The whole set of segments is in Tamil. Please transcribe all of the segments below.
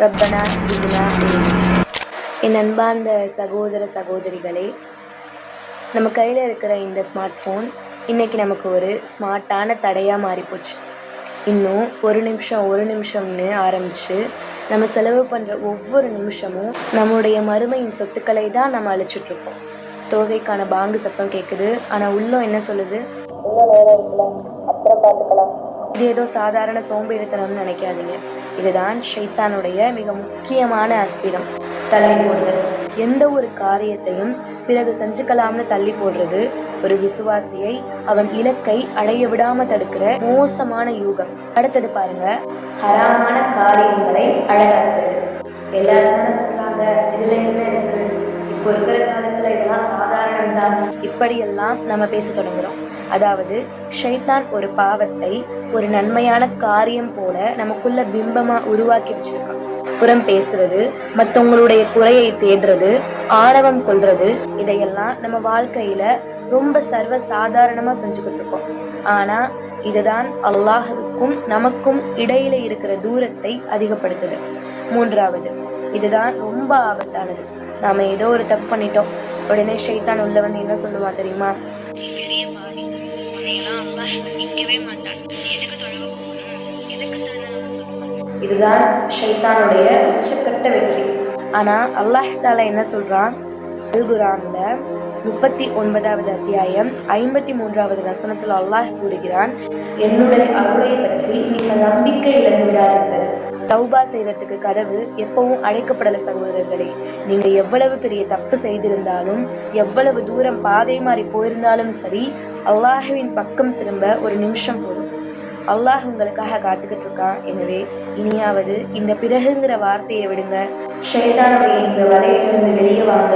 ரப்பனா ஜித்னா இல்மா. என் அன்பார்ந்த சகோதர சகோதரிகளே, நம்ம கையில் இருக்கிற இந்த ஸ்மார்ட் ஃபோன் இன்றைக்கி நமக்கு ஒரு ஸ்மார்ட்டான தடையாக மாறிப்போச்சு. இன்னும் ஒரு நிமிஷம்னு ஆரம்பித்து நம்ம செலவு பண்ணுற ஒவ்வொரு நிமிஷமும் நம்முடைய மறுமையின் சொத்துக்களை தான் நம்ம அழிச்சிட்ருக்கோம். தொழுகைக்கான பாங்கு சத்தம் கேட்குது, ஆனால் உள்ளம் என்ன சொல்லுது? இன்னும் நேரம் இருக்குல்ல, அப்புறம் பார்த்துக்கலாம். இது ஏதோ சாதாரண சோம்பேறித்தனம்னு நினைக்காதீங்க. இதுதான் ஷைத்தானுடைய மிக முக்கியமான அஸ்திரம், தள்ளி போடுதல். எந்த ஒரு காரியத்தையும் பிறகு செஞ்சுக்கலாம்னு தள்ளி போடுறது ஒரு விசுவாசியை அவன் இலக்கை அடைய விடாம தடுக்கிற மோசமான யூகம். அடுத்தது பாருங்க, ஹராமான காரியங்களை அழகாக்குறது. எல்லாரும் தானே பண்றாங்க, இதுல என்ன இருக்கு, இப்போ இருக்கிற காலத்துல இதெல்லாம் சாதாரணம் தான், இப்படியெல்லாம் நம்ம பேச தொடங்குறோம். அதாவது ஷைத்தான் ஒரு பாவத்தை ஒரு நன்மையான காரியம் போல நமக்குள்ள பிம்பமா உருவாக்கி வச்சிருக்கான். புறம் பேசுறது, மற்றவங்களுடைய குறையை தேடுறது, ஆணவம் கொள்றது, இதையெல்லாம் நம்ம வாழ்க்கையில ரொம்ப சர்வ சாதாரணமா செஞ்சுக்கிட்டு இருக்கோம். ஆனா இதுதான் அல்லாஹுவுக்கும் நமக்கும் இடையில இருக்கிற தூரத்தை அதிகப்படுத்துது. மூன்றாவது, இதுதான் ரொம்ப ஆபத்தானது. நாம ஏதோ ஒரு தப்பு பண்ணிட்டோம், உடனே ஷைத்தான் உள்ள வந்து என்ன சொல்லுவான் தெரியுமா? நீ பெரிய பாவி, உன்னையெல்லாம் அல்லாஹ் மன்னிக்கவே மாட்டான், நீ எதுக்கு தொழுக போகணும், எதுக்கு திருந்தணும்னு சொல்லுவான். இதுதான் ஷைத்தானுடைய உச்சக்கட்ட வெற்றி. ஆனா அல்லாஹ் தாலா என்ன சொல்றான்? அல் குர்ஆன்ல 39வது அத்தியாயம் 53வது வசனத்தில் அல்லாஹ் கூறுகிறான், என்னுடைய அருளை பற்றி நீங்கள் நம்பிக்கை இழந்து விடாதீர்கள். தௌபா செய்யறதுக்கு கதவு எப்பவும் அழைக்கப்படல சகோதரர்களே. நீங்க எவ்வளவு பெரிய தப்பு செய்திருந்தாலும், எவ்வளவு தூரம் பாதை மாறி போயிருந்தாலும் சரி, அல்லாஹுவின் பக்கம் திரும்ப ஒரு நிமிஷம் போதும். அல்லாஹ் உங்களுக்காக காத்துக்கிட்டு இருக்கான். எனவே இனியாவது இந்த பிறகுங்கிற வார்த்தையை விடுங்க. ஷைத்தானுடைய இந்த வலையிலிருந்து வெளியே வாங்க.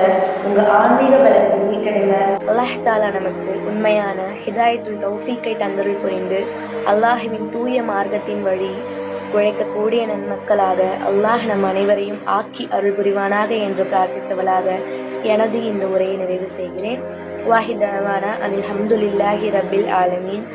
உங்க ஆன்மீக பலத்தை மீட்டெடுங்க. அல்லாஹ் தாலா நமக்கு உண்மையான ஹிதாயத்துல் தௌஃபீக்கை தந்தருள் புரிந்து அல்லாஹுவின் தூய மார்க்கத்தின் வழி உழைக்கக்கூடிய நன்மக்களாக அல்லாஹ் நம் அனைவரையும் ஆக்கி அருள் புரிவானாக என்று பிரார்த்தித்தவளாக எனது இந்த உரையை நிறைவு செய்கிறேன். வாஹிதவானா அல்ஹம்துலில்லாஹி ரப்பில் ஆலமீன்.